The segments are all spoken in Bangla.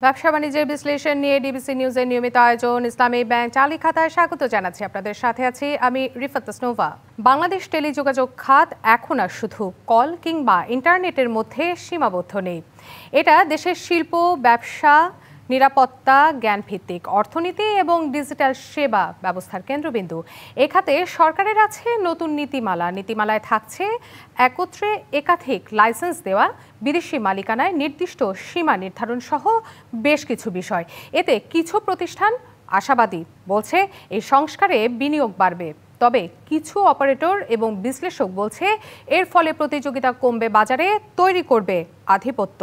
ব্যবসা বাণিজ্যের বিশ্লেষণ নিয়ে ডিবিসি নিউজের নিয়মিত আয়োজন ইসলামী ব্যাংক চালি খাতায় স্বাগত জানাচ্ছি। আপনাদের সাথে আছি আমি রিফাত স্নোভা। বাংলাদেশ টেলিযোগাযোগ খাত এখন আর শুধু কল কিংবা ইন্টারনেটের মধ্যে সীমাবদ্ধ নেই। এটা দেশের শিল্প, ব্যবসা, নিরাপত্তা, জ্ঞানভিত্তিক অর্থনীতি এবং ডিজিটাল সেবা ব্যবস্থার কেন্দ্রবিন্দু। এ খাতে সরকারের আছে নতুন নীতিমালায় থাকছে একত্রে একাধিক লাইসেন্স দেওয়া, বিদেশি মালিকানায় নির্দিষ্ট সীমা নির্ধারণ সহ বেশ কিছু বিষয়। এতে কিছু প্রতিষ্ঠান আশাবাদী, বলছে এই সংস্কারে বিনিয়োগ বাড়বে। তবে কিছু অপারেটর এবং বিশ্লেষক বলছে এর ফলে প্রতিযোগিতা কমবে, বাজারে তৈরি করবে আধিপত্য।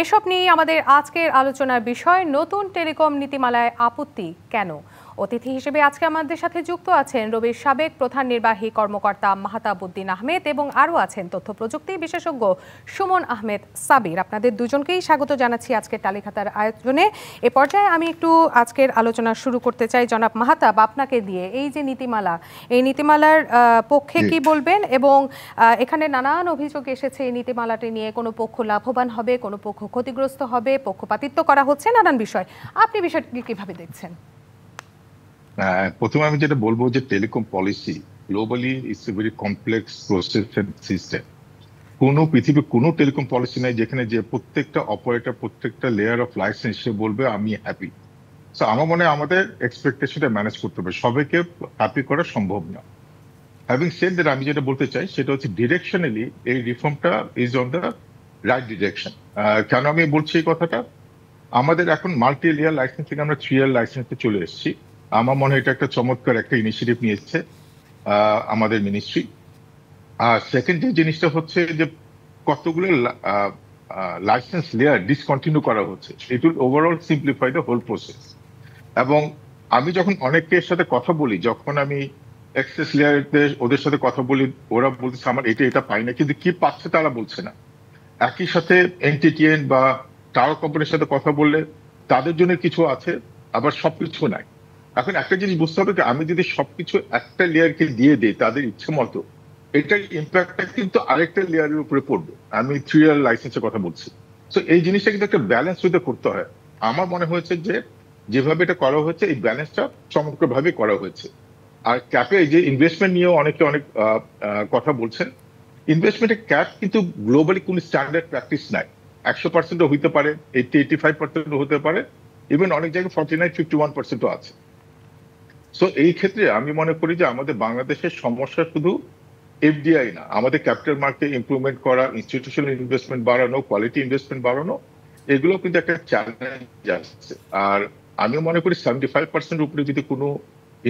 এসব নিয়ে আমাদের আজকের আলোচনার বিষয়, নতুন টেলিকম নীতিমালায় আপত্তি কেন। অতিথি হিসেবে আজকে আমাদের সাথে যুক্ত আছেন রবির সাবেক প্রধান নির্বাহী কর্মকর্তা মাহতাব উদ্দিন আহমেদ এবং আরও আছেন তথ্য প্রযুক্তি বিশেষজ্ঞ সুমন আহমেদ সাবির। আপনাদের দুজনকেই স্বাগত জানাচ্ছি আজকের টালিখাতার আয়োজনে। এ পর্যায়ে আমি একটু আজকের আলোচনা শুরু করতে চাই জনাব মাহতাব, আপনাকে দিয়ে। এই যে নীতিমালা, এই নীতিমালার পক্ষে কি বলবেন? এবং এখানে নানান অভিযোগ এসেছে এই নীতিমালাটি নিয়ে কোনো পক্ষ লাভবান হবে, কোনো পক্ষ ক্ষতিগ্রস্ত হবে, পক্ষপাতিত্ব করা হচ্ছে, নানান বিষয়। আপনি বিষয়টি কিভাবে দেখছেন? প্রথমে আমি যেটা বলবো যে telecom policy globally it's a very complex process and system. পৃথিবীর কোনো টেলিকম পলিসি নাই যেখানে যে প্রত্যেকটা অপারেটর, প্রত্যেকটা লেয়ার অফ লাইসেন্স সে বলবে আমি হ্যাপি। সো আমার মনে হয় আমাদের এক্সপেকটেশনটা ম্যানেজ করতে হবে, সবাইকে হ্যাপি করা সম্ভব না। হ্যাভিং সেড দ্যাট, আমি যেটা বলতে চাই সেটা হচ্ছে ডিরেকশনালি এই রিফর্মটা is on the right direction. কেন আমি বলছি এই কথাটা? আমাদের এখন মাল্টি লেয়ার লাইসেন্স থেকে আমরা 3 ইয়ার লাইসেন্সে চলে এসেছি। আমার মনে হয় এটা একটা চমৎকার একটা ইনিশিয়েটিভ নিয়েছে আমাদের মিনিস্ট্রি। আর সেকেন্ড যে জিনিসটা হচ্ছে যে কতগুলো লাইসেন্স লেয়ার ডিসকন্টিনিউ করা হচ্ছে, it will overall simplify the whole process. এবং আমি যখন অনেকের সাথে কথা বলি, যখন আমি এক্সেস লেয়ারদের ওদের সাথে কথা বলি, ওরা বলতেছে আমার এটা পাই না, কিন্তু কি পাচ্ছে তারা বলছে না। একই সাথে এনটিটিএন বা টাওয়ার কোম্পানির সাথে কথা বললে তাদের জন্য কিছু আছে, আবার সবকিছু নাই। এখন একটা জিনিস বুঝতে হবে যে আমি যদি সবকিছু একটা লেয়ারকে দিয়ে দিই তাদের ইচ্ছে মতো, এটার ইম্প্যাক্টটা কিন্তু আরেকটা লেয়ারের উপরে পড়বে। আমি 3 ইয়ার লাইসেন্সের কথা বলছি। তো এই জিনিসটা কিন্তু একটা ব্যালেন্স হইতে করতে হয়। আমার মনে হয়েছে যে যেভাবে এটা করা হয়েছে এই ব্যালেন্সটা চমৎকারভাবে করা হয়েছে। আর ক্যাপে যে ইনভেস্টমেন্ট নিয়েও অনেকে অনেক কথা বলছেন। ইনভেস্টমেন্টের ক্যাপ কিন্তু গ্লোবালি কোন স্ট্যান্ডার্ড প্র্যাকটিস নাই। 100% হইতে পারে, 80-85% হতে পারে, ইভেন অনেক জায়গায় 49-51% আছে। সো এই ক্ষেত্রে আমি মনে করি যে আমাদের বাংলাদেশের সমস্যা শুধু এফডিআই না, আমাদের ক্যাপিটাল মার্কেট ইমপ্রুভমেন্ট করা, ইনস্টিটিউশনাল ইনভেস্টমেন্ট বাড়ানো, কোয়ালিটি ইনভেস্টমেন্ট বাড়ানো, এগুলো কিন্তু একটা চ্যালেঞ্জ আসছে। আর আমি মনে করি 75% উপরে যদি কোনো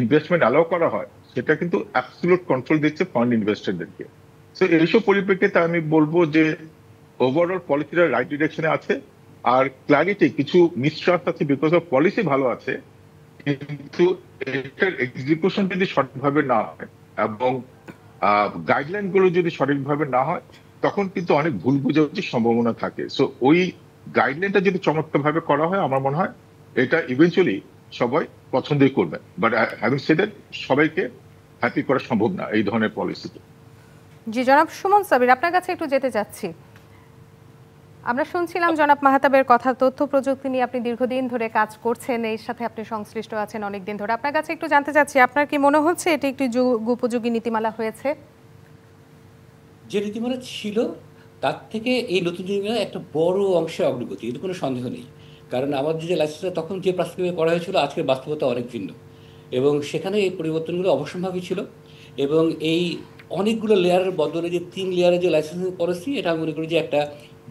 ইনভেস্টমেন্ট অ্যালাউ করা হয়, সেটা কিন্তু অ্যাবসলিউট কন্ট্রোল দিচ্ছে ফান্ড ইনভেস্টরদেরকে। সো এইসব পরিপ্রেক্ষিতে আমি বলবো যে ওভারঅল পলিসিটা রাইট ডিরেকশনে আছে। আর ক্লারিটি, কিছু মিসট্রাস্ট আছে বিকজ অফ পলিসি ভালো আছে, কিন্তু এটার এক্সিকিউশন যদি সঠিকভাবে না হয় এবং গাইডলাইন গুলো যদি সঠিকভাবে না হয়, তখন কিন্তু অনেক ভুল বোঝাবুঝির সম্ভাবনা থাকে। সো ওই গাইডলাইনটা যদি চমৎকারভাবে করা হয়, আমার মনে হয় এটা ইভেন্চুয়ালি সবাই পছন্দই করবে। বাট হ্যাভিং সেড দ্যাট, সবাইকে হ্যাপি করা সম্ভব না এই ধরনের পলিসিতে। জি জনাব সুমন সাবির, আপনার কাছে একটু যেতে চাচ্ছি। আমরা শুনছিলাম জনাব মাহতাবের কথা, তথ্য প্রযুক্তি নিয়ে আপনি দীর্ঘদিন ধরে কাজ করছেন, এর সাথে আপনি সংশ্লিষ্ট আছেন অনেকদিন ধরে। আপনার কাছে একটু জানতে চাচ্ছি, আপনার কি মনে হচ্ছে এটি একটি উপযোগী নীতিমালা হয়েছে? যে নীতিমালা ছিল তার থেকে এই নতুন নীতিমালা একটা বড় অংশে অগ্রগতি, এতে কোনো সন্দেহ নেই। কারণ আমাদের যে লাইসেন্সটা তখন যে প্রাথমিকভাবে করা হয়েছিল, আজকের বাস্তবতা অনেক ভিন্ন, এবং সেখানে এই পরিবর্তনগুলো অবশ্যম্ভাবী ছিল। এবং এই অনেকগুলো লেয়ারের বদলে যে 3 লেয়ারের যে লাইসেন্সিং পলিসি, এটা আমি মনে করি যে একটা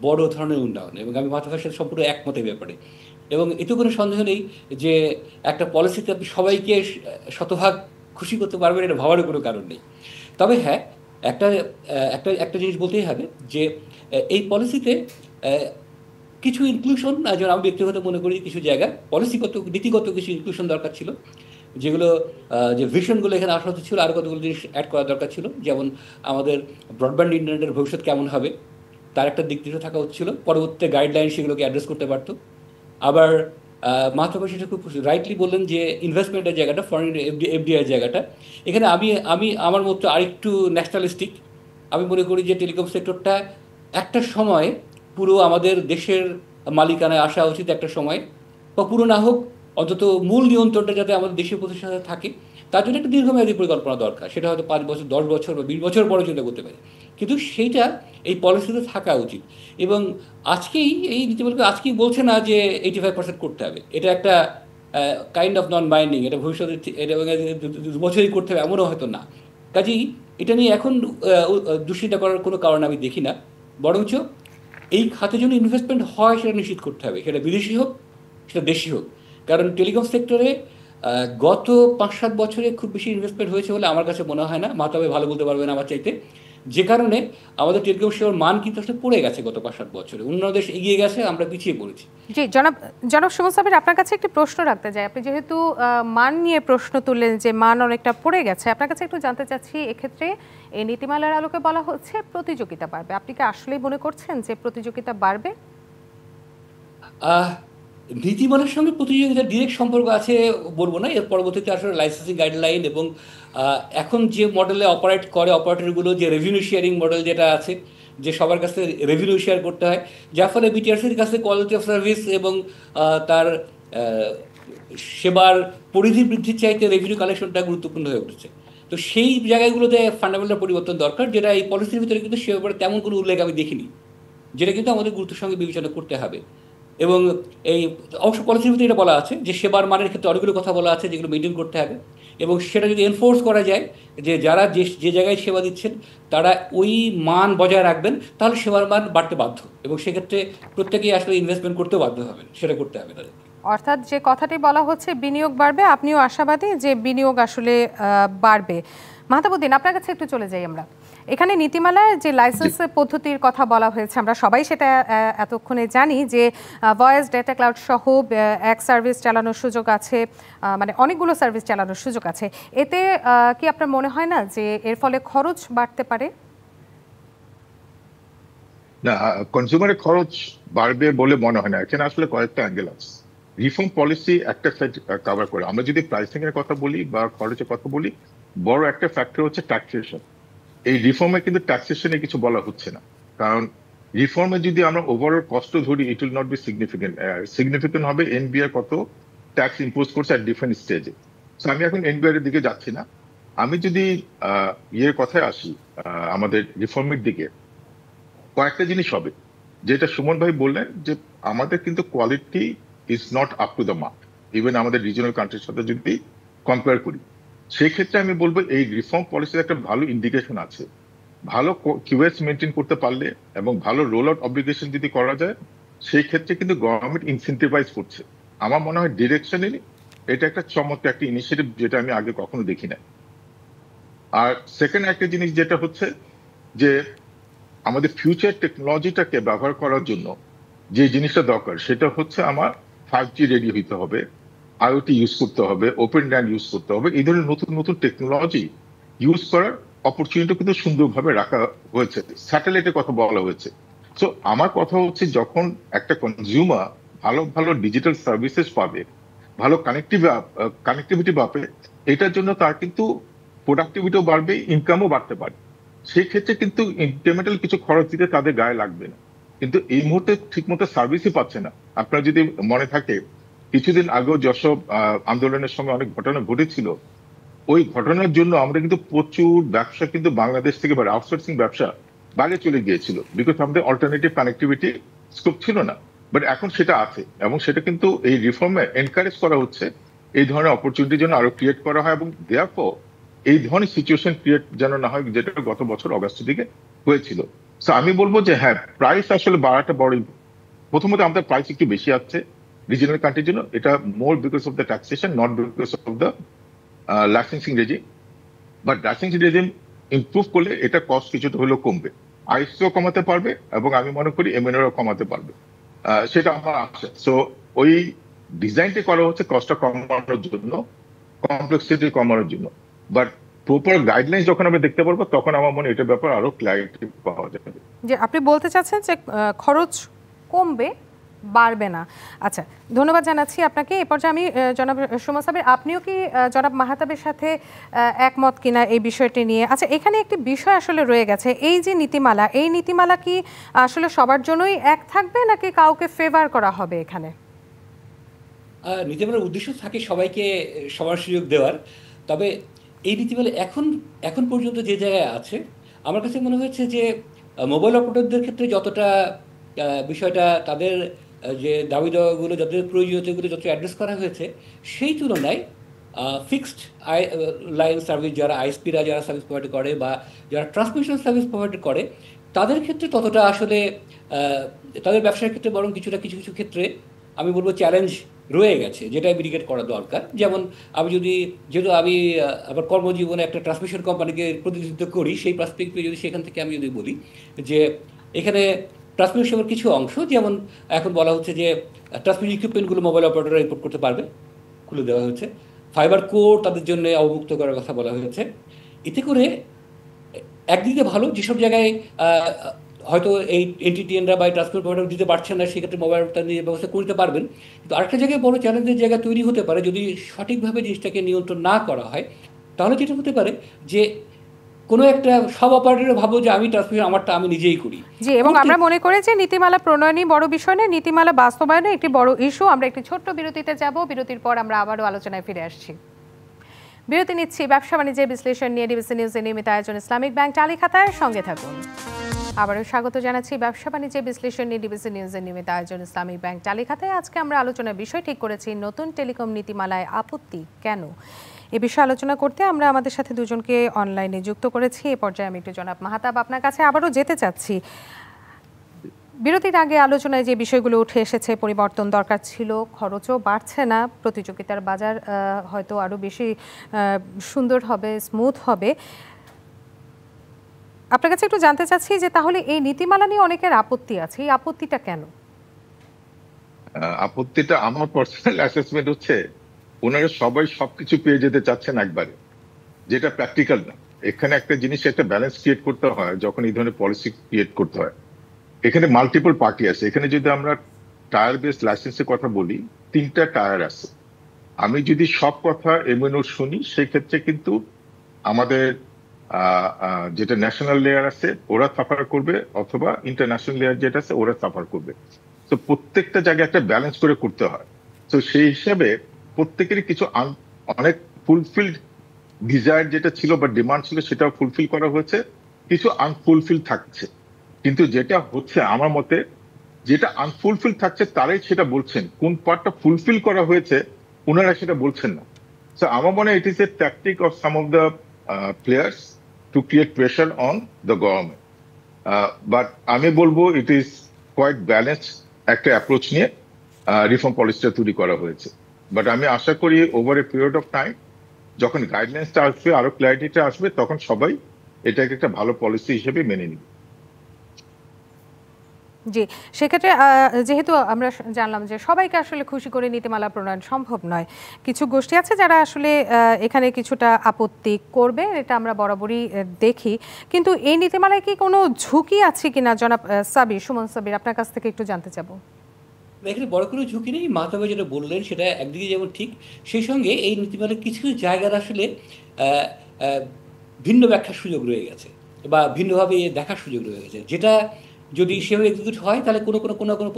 বড় ধরনের উন্নয়ন, এবং আমি মাথাভাষার সাথে সম্পূর্ণ একমত এই ব্যাপারে। এবং এতে কোনো সন্দেহ নেই যে একটা পলিসিতে আপনি সবাইকে শতভাগ খুশি করতে পারবেন, এটা ভাবারও কোনো কারণ নেই। তবে হ্যাঁ, একটা একটা একটা জিনিস বলতেই হবে যে এই পলিসিতে কিছু ইনক্লুশন, যেমন আমি ব্যক্তিগত মনে করি কিছু জায়গায় পলিসিগত, নীতিগত কিছু ইনক্লুশন দরকার ছিল, যেগুলো যে ভিশনগুলো এখানে আসা হতে ছিল, আরও কতগুলো জিনিস অ্যাড করা দরকার ছিল। যেমন আমাদের ব্রডব্যান্ড ইন্টারনেটের ভবিষ্যৎ কেমন হবে তার একটা দিক দিয়ে থাকা হচ্ছিল, পরবর্তী গাইডলাইন সেগুলোকে অ্যাড্রেস করতে পারত। আবার মাহতাব সেটা খুব রাইটলি বললেন যে ইনভেস্টমেন্টের জায়গাটা, ফরেন এফডিআই জায়গাটা, এখানে আমি আমার মতো আরেকটু ন্যাশনালিস্টিক। আমি মনে করি যে টেলিকম সেক্টরটা একটা সময় পুরো আমাদের দেশের মালিকানায় আসা উচিত একটা সময়, বা পুরো না হোক, অন্তত মূল নিয়ন্ত্রণটা যাতে আমাদের দেশীয় প্রতিষ্ঠানে থাকে, তার জন্য একটা দীর্ঘমেয়াদী পরিকল্পনা দরকার। সেটা হয়তো 5 বছর, 10 বছর বা 20 বছর পরে চিন্তা করতে পারি, কিন্তু সেইটা এই পলিসিতে থাকা উচিত। এবং এই নীতিমালাকে আজকেই বলছে না যে 85% করতে হবে। এটা একটা কাইন্ড অফ নন বাইন্ডিং, এটা ভবিষ্যতে এটা 2 বছরই করতে হবে এমনও হয়তো না। কাজেই এটা নিয়ে এখন দুশ্চিন্তা করার কোনো কারণ আমি দেখি না। বরঞ্চ এই খাতে জন্য ইনভেস্টমেন্ট হয় সেটা নিশ্চিত করতে হবে, সেটা বিদেশি হোক, সেটা দেশি হোক। কারণ টেলিকম সেক্টরে গত 5-7 বছরে খুব বেশি ইনভেস্টমেন্ট হয়েছে বলে আমার কাছে মনে হয় না। মাহতাবে ভালো বলতে পারবেন আমার চাইতে। যে কারণে আমাদের টেলিকম সেবার মান কিন্তু আসলে পড়ে গেছে গত 5-7 বছরে। অন্যান্য দেশ এগিয়ে গেছে, আমরা পিছিয়ে পড়েছি। জি, জনাব সুমন সাবির, আপনার কাছে একটি প্রশ্ন রাখতে চাই। আপনি যেহেতু মান নিয়ে প্রশ্ন তুললেন যে মান অনেকটা পড়ে গেছে, আপনার কাছে একটু জানতে চাচ্ছি, এক্ষেত্রে এই নীতিমালার আলোকে বলা হচ্ছে প্রতিযোগিতা বাড়বে। আপনি কি আসলেই মনে করছেন যে প্রতিযোগিতা বাড়বে? নীতিমালার সঙ্গে প্রতিযোগিতার ডিরেক্ট সম্পর্ক আছে বলবো না। এর পরবর্তীতে আসলে লাইসেন্সিং গাইডলাইন এবং এখন যে মডেলে অপারেট করে অপারেটরগুলো, যে রেভিনিউ শেয়ারিং মডেল যেটা আছে, যে সবার কাছে রেভিনিউ শেয়ার করতে হয়, যার ফলে বিটিআরসির কাছে কোয়ালিটি অফ সার্ভিস এবং তার সেবার পরিধি বৃদ্ধির চাইতে রেভিনিউ কালেকশনটা গুরুত্বপূর্ণ হয়ে উঠেছে। তো সেই জায়গাগুলোতে ফান্ডামেন্টাল পরিবর্তন দরকার, যেটা এই পলিসির ভিতরে কিন্তু সে ব্যাপারে তেমন কোনো উল্লেখ আমি দেখিনি, যেটা কিন্তু আমাদের গুরুত্বের সঙ্গে বিবেচনা করতে হবে। এবং এই অবশ্য পলিসির ভিতরে এটা বলা আছে যে সেবার মানের ক্ষেত্রে অনেকগুলো কথা বলা আছে যেগুলো মেনটেন করতে হবে, এবং সেটা যদি এনফোর্স করা যায় যে যারা যে জায়গায় সেবা দিচ্ছেন তারা ওই মান বজায় রাখবেন, তাহলে সেবার মান বাড়তে বাধ্য, এবং সেক্ষেত্রে প্রত্যেকেই আসলে ইনভেস্টমেন্ট করতেও বাধ্য হবেন, সেটা করতে হবে তাদের। অর্থাৎ যে কথাটি বলা হচ্ছে বিনিয়োগ বাড়বে, আপনিও আশাবাদী যে বিনিয়োগ আসলে বাড়বে। মাহতাবুদ্দিন, আপনার কাছে একটু চলে যাই আমরা। এখানে নীতিমালায় যে লাইসেন্স পদ্ধতির কথা বলা হয়েছে, আমরা সবাই সেটা এতক্ষণে জানি যে ভয়েস, ডেটা, ক্লাউড সহ এক সার্ভিস চালানোর সুযোগ আছে, মানে অনেকগুলো সার্ভিস চালানোর সুযোগ আছে। এতে কি আপনার মনে হয় না যে এর ফলে খরচ বাড়তে পারে? না, কনজিউমারের খরচ বাড়বে বলে মনে হয় না। এখানে আসলে কয়েকটা অ্যাঙ্গেল আছে। রিফর্ম পলিসি একটা সাইড কভার করে। আমরা যদি প্রাইসিং এর কথা বলি বা খরচের কথা বলি, বড় একটা ফ্যাক্টর হচ্ছে ট্যাক্সেশন। এই রিফর্মে কিন্তু ট্যাক্সেশনে কিছু বলা হচ্ছে না, কারণ রিফর্মে যদি আমরা ওভারঅল কষ্ট ধরি, it will not be significant. Significant হবে এনবিআর কত ট্যাক্স ইম্পোজ করছে অ্যাট ডিফারেন্ট স্টেজে। সো আমি এখন এনবিআর এর দিকে যাচ্ছি না। আমি যদি ইয়ের কথায় আসি, আমাদের রিফর্মের দিকে, কয়েকটা জিনিস হবে। যেটা সুমন ভাই বললেন যে আমাদের কিন্তু quality is not up to the mark, even আমাদের রিজনাল কান্ট্রির সাথে যদি কম্পেয়ার করি। সেই ক্ষেত্রে আমি বলবো এই রিফর্ম পলিসির একটা ভালো ইন্ডিকেশন আছে। ভালো কিউএস মেনটেন করতে পারলে এবং ভালো রোল আউট অব্লিগেশন যদি করা যায়, সেই ক্ষেত্রে কিন্তু গভর্নমেন্ট ইনসেন্টিভাইজ করছে। আমার মনে হয় ডিরেকশনালি এটা একটা চমৎকার একটা ইনিশিয়েটিভ, যেটা আমি আগে কখনো দেখি না। আর সেকেন্ড একটা জিনিস যেটা হচ্ছে যে আমাদের ফিউচার টেকনোলজিটাকে ব্যবহার করার জন্য যে জিনিসটা দরকার, সেটা হচ্ছে আমার 5G রেডি হইতে হবে, আইওটি ইউজ করতে হবে, ওপেন ল্যান্ড ইউজ করতে হবে। এই ধরনের নতুন নতুন টেকনোলজি ইউজ করার অপরচুনিটি কিন্তু সুন্দরভাবে রাখা হয়েছে। স্যাটেলাইটের কথা বলা হয়েছে। সো আমার কথা হচ্ছে, যখন একটা কনজিউমার ভালো ভালো ডিজিটাল সার্ভিসেস পাবে, ভালো কানেক্টিভিটি পাবে, এটার জন্য তার কিন্তু প্রোডাক্টিভিটিও বাড়বে, ইনকামও বাড়তে পারে। সেই ক্ষেত্রে কিন্তু ইনক্রিমেন্টাল কিছু খরচ দিতে তাদের গায়ে লাগবে না। কিন্তু এই মুহূর্তে ঠিকমতো সার্ভিসই পাচ্ছে না। আপনার যদি মনে থাকে, কিছুদিন আগেও যশোর আন্দোলনের সময় অনেক ঘটনা ঘটেছিল। ওই ঘটনার জন্য আমরা কিন্তু প্রচুর ব্যবসা কিন্তু বাংলাদেশ থেকে বা আউটসোর্সিং ব্যবসা বাইরে চলে গিয়েছিল, বিকজ আমাদের অল্টারনেটিভ কানেক্টিভিটি স্কোপ ছিল না। বাট এখন সেটা আছে, এবং সেটা কিন্তু এই রিফর্মে এনকারেজ করা হচ্ছে। এই ধরনের অপরচুনিটির জন্য আরো ক্রিয়েট করা হয়, এবং দেয়ারফর এই ধরনের সিচুয়েশন ক্রিয়েট যেন না হয়, যেটা গত বছর অগাস্টের দিকে হয়েছিল। সো আমি বলবো যে হ্যাঁ, প্রাইস আসলে বাড়াটা বড়। প্রথমত আমাদের প্রাইস একটু বেশি আসছে রিজিনাল কান্ট্রির জন্য। এটা more because of the taxation, not because of the licensing regime. But licensing regime improve করলে এটা কস্ট কিছুটা হলেও কমবে, আইসিও কমাতে পারবে, এবং আমি মনে করি এমএনআরও কমাতে পারবে। সেটা আমার আশা। সো ওই ডিজাইনটি করা হচ্ছে কস্টটা কমানোর জন্য, কমপ্লেক্সিটি কমানোর জন্য। বাট প্রপার গাইডলাইন যখন আমরা দেখতে পারবো, তখন আমার মনে হয় এটার ব্যাপারে আরো ক্ল্যারিটি পাওয়া যাবে। যে আপনি বলতে চাচ্ছেন যে খরচ কমবে, বাড়বে না। আচ্ছা, ধন্যবাদ জানাচ্ছি আপনাকে। এ পর্যায়ে আমি জনাব সুমন সাবির, আপনিও কি জনাব মাহতাবের সাথে একমত কিনা এই বিষয়টি নিয়ে? আচ্ছা, এখানে একটি বিষয় আসলে রয়ে গেছে, এই যে নীতিমালা, এই নীতিমালা কি আসলে সবার জন্যই এক থাকবে, নাকি কাউকে ফেভার করা হবে এখানে? নীতিমালার উদ্দেশ্য থাকে সবাইকে সবার সুযোগ দেওয়ার। তবে এই নীতিমালা এখন এখন পর্যন্ত যে জায়গায় আছে, আমার কাছে মনে হয়েছে যে মোবাইল অপারেটরদের ক্ষেত্রে যতটা বিষয়টা তাদের যে দাবি দেওয়াগুলো, যতটা প্রয়োজনীয়তাগুলো যত অ্যাড্রেস করা হয়েছে, সেই তুলনায় ফিক্সড লাইন সার্ভিস যারা আইএসপিরা যারা সার্ভিস প্রোভাইড করে বা যারা ট্রান্সমিশন সার্ভিস প্রোভাইড করে, তাদের ক্ষেত্রে ততটা আসলে তাদের ব্যবসার ক্ষেত্রে বরং কিছুটা কিছু কিছু ক্ষেত্রে আমি বলবো চ্যালেঞ্জ রয়ে গেছে, যেটা মিটিগেট করা দরকার। যেমন আমি যদি, যেহেতু আমি আমার কর্মজীবনে একটা ট্রান্সমিশন কোম্পানিকে প্রতিনিধিত্ব করি, সেই পার্সপেক্টিভে যদি সেখান থেকে আমি যদি বলি যে এখানে ট্রান্সমিশনের কিছু অংশ, যেমন এখন বলা হচ্ছে যে ট্রান্সমিশন ইকুইপমেন্টগুলো মোবাইল অপারেটররা ইম্পোর্ট করতে পারবে, খুলে দেওয়া হয়েছে। ফাইবার কোর তাদের জন্য অবমুক্ত করার কথা বলা হয়েছে। এতে করে একদিকে ভালো, যেসব জায়গায় হয়তো এই এনটিটিএনরা বা ট্রান্সপোর্ট প্রোভাইডার দিতে পারছেন না, সেক্ষেত্রে মোবাইল তার নিজের ব্যবস্থা করতে পারবেন। কিন্তু আরেকটা জায়গায় বড় চ্যালেঞ্জের জায়গা তৈরি হতে পারে যদি সঠিকভাবে জিনিসটাকে নিয়ন্ত্রণ না করা হয়। তাহলে যেটা হতে পারে যে কোনো একটা সব অপারেটর ভাবো যে আমি ট্রান্সমিশন আমারটা আমি নিজেই করি। জি, এবং আমরা মনে করি যে নীতিমালা প্রণয়নই বড় বিষয় নয়, নীতিমালা বাস্তবায়নে একটি বড় ইস্যু। আমরা একটি ছোট্ট বিরতিতে যাব, বিরতির পর আমরা আবারও আলোচনায় ফিরে আসছি। বিরতি নিচ্ছি। ব্যবসা বাণিজ্যের বিশ্লেষণ নিয়ে ডিবিসি নিউজের নিয়মিত আয়োজন ইসলামিক ব্যাংক টালি খাতার সঙ্গে থাকুন। আবারও স্বাগত জানাচ্ছি ব্যবসা বাণিজ্যের বিশ্লেষণ নিয়ে ডিবিসি নিউজের নিয়মিত আয়োজন ইসলামিক ব্যাংক টালি খাতায়। আজকে আমরা আলোচনার বিষয় ঠিক করেছি নতুন টেলিকম নীতিমালায় আপত্তি কেন। এ বিষয়ে আলোচনা করতে আমরা আমাদের সাথে দুজনকে অনলাইনে যুক্ত করেছি। এ পর্যায়ে আমি একটু জনাব মাহাতাব আপনার কাছে আবারও যেতে চাচ্ছি। বিরতির আগে আলোচনায় যে বিষয়গুলো উঠে এসেছে, পরিবর্তন দরকার ছিল, খরচও বাড়ছে না, প্রতিযোগিতার বাজার হয়তো আরও বেশি সুন্দর হবে, স্মুথ হবে। আপনার কাছে একটু জানতে চাচ্ছি যে তাহলে এই নীতিমালা নিয়ে অনেকের আপত্তি আছে, এই আপত্তিটা কেন? আপত্তিটা আমার পার্সোনাল অ্যাসেসমেন্ট হচ্ছে ওনারা সবাই সবকিছু পেয়ে যেতে চাচ্ছেন একবারে, যেটা প্র্যাকটিক্যাল না। এখানে একটা জিনিস, একটা ব্যালেন্স ক্রিয়েট করতে হয় যখন এই ধরনের পলিসি ক্রিয়েট করতে হয়। এখানে মাল্টিপল পার্টি আছে। এখানে যদি আমরা টায়ার বেস লাইসেন্সের কথা বলি, 3টা টায়ার আছে। আমি যদি সব কথা এমএনও শুনি, সেক্ষেত্রে কিন্তু আমাদের যেটা ন্যাশনাল লেয়ার আছে ওরা সাফার করবে, অথবা ইন্টারন্যাশনাল লেয়ার যেটা আছে ওরা সাফার করবে। তো প্রত্যেকটা জায়গায় একটা ব্যালেন্স করে করতে হয়। তো সেই হিসাবে প্রত্যেকেরই কিছু অনেক ফুলফিলড ডিজায়ার যেটা ছিল বা ডিমান্ড ছিল সেটাও ফুলফিল করা হয়েছে, কিছু আনফুলফিল থাকছে। কিন্তু যেটা হচ্ছে আমার মতে, যেটা আনফুলফিল থাকছে তারাই সেটা বলছেন, কোন পার্টটা ফুলফিল করা হয়েছে ওনারা সেটা বলছেন না। সো আমার মনে হয় it is a tactic of some of the players to create pressure on the government. But আমি বলবো ইট ইজ কোয়াইট ব্যালেন্স একটা অ্যাপ্রোচ নিয়ে রিফর্ম পলিসিটা তৈরি করা হয়েছে। বাট আমি আশা করি over a period of time যখন গাইডলাইন্সটা আসবে, আরো ক্ল্যারিটিটা আসবে, তখন সবাই এটাকে একটা ভালো পলিসি হিসেবে মেনে নিবে। জি, সেক্ষেত্রে যেহেতু আমরা জানলাম যে সবাইকে আসলে খুশি করে নীতিমালা প্রণয়ন সম্ভব নয়, কিছু গোষ্ঠী আছে যারা আসলে এখানে কিছুটা আপত্তি করবে, এটা আমরা বরাবরই দেখি। কিন্তু এই নীতিমালায় কি কোনো ঝুঁকি আছে কিনা জনাব সাবির, সুমন সাবির, আপনার কাছ থেকে একটু জানতে চাবো। এখানে বড় কোনো ঝুঁকি নেই। মাহতাব যেটা বললেন সেটা একদিকে যেমন ঠিক, সেই সঙ্গে এই নীতিমালার কিছু জায়গার আসলে আহ, আহ, ভিন্ন ব্যাখ্যার সুযোগ রয়ে গেছে বা ভিন্নভাবে দেখার সুযোগ রয়ে গেছে, যেটা যদি সেভাবে এক্সিকিউট হয় তাহলে কোনো কোনো কোনো কোনো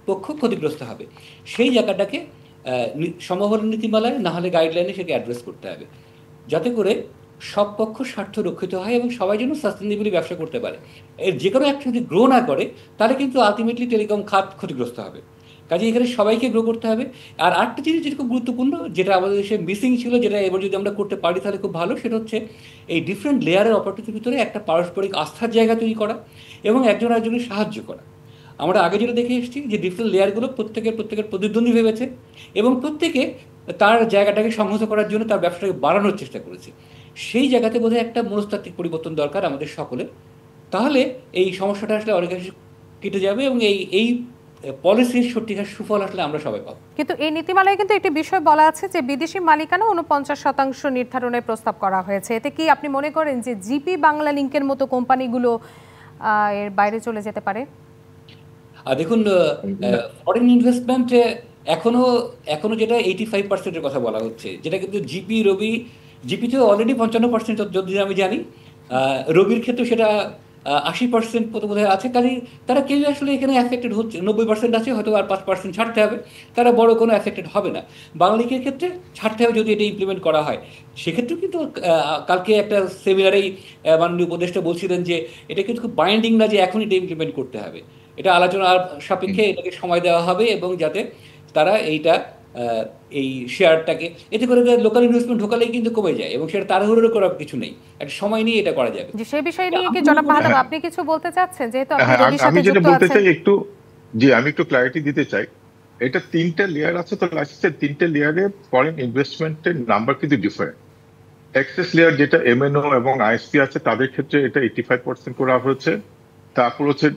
পক্ষ ক্ষতিগ্রস্ত হবে। সেই জায়গাটাকে সম্ভব হলে নীতিমালায়, না হলে গাইডলাইনে সেটা অ্যাড্রেস করতে হবে, যাতে করে সব পক্ষ স্বার্থ রক্ষিত হয় এবং সবাই যেন সাস্টেনেবলি ব্যবসা করতে পারে। এর যে কোনো একটা যদি গ্রো না করে তাহলে কিন্তু আলটিমেটলি টেলিকম খাত ক্ষতিগ্রস্ত হবে। কাজে এখানে সবাইকে গ্রো করতে হবে। আর আরেকটা জিনিস যেটা খুব গুরুত্বপূর্ণ, যেটা আমাদের দেশে মিসিং ছিল, যেটা এবার যদি আমরা করতে পারি তাহলে খুব ভালো, সেটা হচ্ছে এই ডিফারেন্ট লেয়ারের অপারেটরের ভিতরে একটা পারস্পরিক আস্থার জায়গা তৈরি করা এবং একজন আরেকজনের সাহায্য করা। আমরা আগে যেটা দেখে এসেছি যে ডিফারেন্ট লেয়ারগুলো প্রত্যেকের প্রতিদ্বন্দ্বী ভেবেছে এবং প্রত্যেকে তার জায়গাটাকে সংহত করার জন্য তার ব্যবসাটাকে বাড়ানোর চেষ্টা করেছে। সেই জায়গাতে বোধহয় একটা মনস্তাত্ত্বিক পরিবর্তন দরকার আমাদের সকলের। তাহলে এই সমস্যাটা আসলে অনেক কেটে যাবে এবং এই পলিসির সত্যিকার সুফল আসলে আমরা সবাই পাবো। কিন্তু এই নীতিমালায় কিন্তু একটি বিষয় বলা আছে যে বিদেশি মালিকানা 49% নির্ধারণের প্রস্তাব করা হয়েছে। এতে কি আপনি মনে করেন যে জিপি বাংলা লিংকের মতো কোম্পানিগুলো এর বাইরে চলে যেতে পারে? দেখুন, ফরেন ইনভেস্টমেন্ট এখনো যেটা 85%-এর কথা বলা হচ্ছে, যেটা কিন্তু জিপিতে অলরেডি 55% যদি আমি জানি। রবির ক্ষেত্রে সেটা 80% মতো বোধহয় আছে, কাজেই তারা কেউ আসলে এখানে অ্যাফেক্টেড হচ্ছে। 90% আছে, হয়তো আর 5% ছাড়তে হবে, তারা বড় কোনো অ্যাফেক্টেড হবে না। বাংলালিংকের ক্ষেত্রে ছাড়তে হবে যদি এটা ইমপ্লিমেন্ট করা হয়। সেক্ষেত্রেও কিন্তু কালকে একটা সেমিনারেই মাননীয় উপদেষ্টা বলছিলেন যে এটা কিন্তু খুব বাইন্ডিং না যে এখন এটা ইমপ্লিমেন্ট করতে হবে, এটা আলোচনার সাপেক্ষে এটাকে সময় দেওয়া হবে, এবং যাতে তারা এইটা এই শেয়ারটাকে, এতে করে লোকাল ইনভেস্টমেন্ট ঢোকালেই কিন্তু কমে যায়, এবং সেটা তাড়াহুড়ো করার কিছু নেই, একটা সময় নিয়ে এটা করা যাবে। যে সেই বিষয় নিয়ে কি আমি জনাব মনে করি মাহতাব হ্যাঁ আপনি কিছু বলতে চাচ্ছেন, যেহেতু আপনি হ্যাঁ, রোগীর আমি সাথে যেটা যুক্ত বলতে আছেন? চাই একটু, জি আমি একটু ক্লারিটি দিতে চাই। এটা 3টে লেয়ার আছে, তো লাইসেন্সের 3টে লেয়ারে ফরেন ইনভেস্টমেন্টের নাম্বার কিন্তু ডিফারেন্ট। এক্সেস লেয়ার যেটা এমএনও এবং আইএসপি আছে তাদের ক্ষেত্রে এটা 85% করা হয়েছে। তারপর হচ্ছে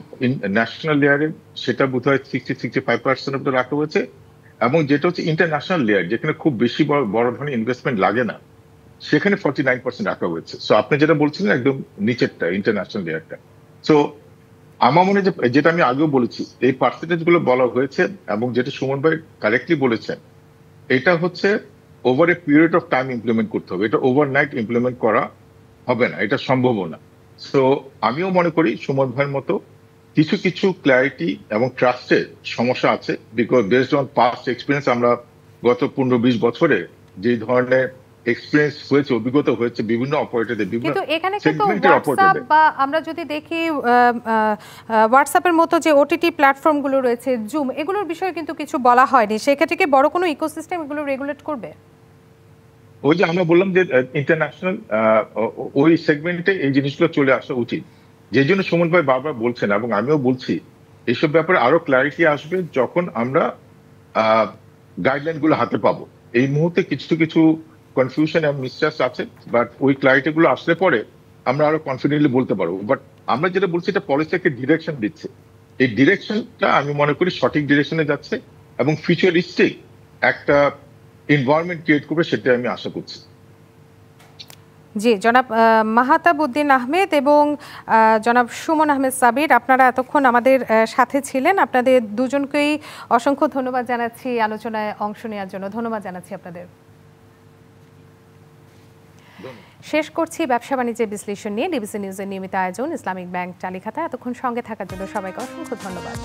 ন্যাশনাল লেয়ারে সেটা বোধ হয় 65% অব্দি রাখা হয়েছে, এবং যেটা হচ্ছে ইন্টারন্যাশনাল লেয়ার যেখানে খুব বেশি বড় ধরনের ইনভেস্টমেন্ট লাগে না, সেখানে 49% রাখা হয়েছে। সো আপনি যেটা বলছিলেন একদম নিচেরটা ইন্টারন্যাশনাল লেয়ারটা। সো আমার মনে হয় যে যেটা আমি আগেও বলেছি, এই পার্সেন্টেজ গুলো বলা হয়েছে এবং যেটা সুমন ভাই কারেক্টলি বলেছেন, এটা হচ্ছে over a period of time implement করতে হবে, এটা ওভারনাইট ইমপ্লিমেন্ট করা হবে না, এটা সম্ভবও না। সো আমিও মনে করি সুমন ভাইয়ের মতো কিছু কিছু ক্ল্যারিটি এবং ট্রাস্টের সমস্যা আছে, because based on past experience আমরা গত 15-20 বছরে যে ধরনের এক্সপিরিয়েন্স হয়েছে, অভিজ্ঞতা হয়েছে বিভিন্ন অপারেটরদের, বিভিন্ন কিন্তু এখানে কিন্তু সেগমেন্টের হোয়াটসঅ্যাপ অপারেটরদের। বা আমরা যদি দেখি হোয়াটসঅ্যাপের মতো যে ওটিটি প্ল্যাটফর্মগুলো রয়েছে, জুম, এগুলোর বিষয়ে কিন্তু কিছু বলা হয়নি। সেক্ষেত্রে কি বড় কোনো ইকোসিস্টেম এগুলো রেগুলেট করবে? ওই যে আমরা বললাম যে ইন্টারন্যাশনাল ওই সেগমেন্টে এই জিনিসগুলো চলে আসা উচিত, যে জন্য সুমন ভাই বারবার বলছেন এবং আমিও বলছি এইসব ব্যাপারে আরো ক্ল্যারিটি আসবে যখন আমরা গাইডলাইন গুলো হাতে পাবো। এই মুহূর্তে কিছু কিছু কনফিউশন এবং মিসট্রাস্ট আছে, বাট ওই ক্ল্যারিটি গুলো আসলে পরে আমরা আরো কনফিডেন্টলি বলতে পারবো। বাট আমরা যেটা বলছি এটা পলিসি একটা ডিরেকশন দিচ্ছে, এই ডিরেকশনটা আমি মনে করি সঠিক ডিরেকশনে যাচ্ছে এবং ফিউচারিস্টিক একটা এনভায়রনমেন্ট ক্রিয়েট করবে, সেটা আমি আশা করছি। জি, জনাব মাহতাব উদ্দিন আহমেদ এবং জনাব সুমন আহমেদ সাবির, আপনারা এতক্ষণ আমাদের সাথে ছিলেন। আপনাদের দুজনকেই অসংখ্য ধন্যবাদ জানাচ্ছি আলোচনায় অংশ নেওয়ার জন্য। ধন্যবাদ জানাচ্ছি আপনাদের। শেষ করছি ব্যবসা বাণিজ্যের বিশ্লেষণ নিয়ে ডিবিসি নিউজের নিয়মিত আয়োজন ইসলামিক ব্যাংক চালিখাতা। এতক্ষণ সঙ্গে থাকার জন্য সবাইকে অসংখ্য ধন্যবাদ।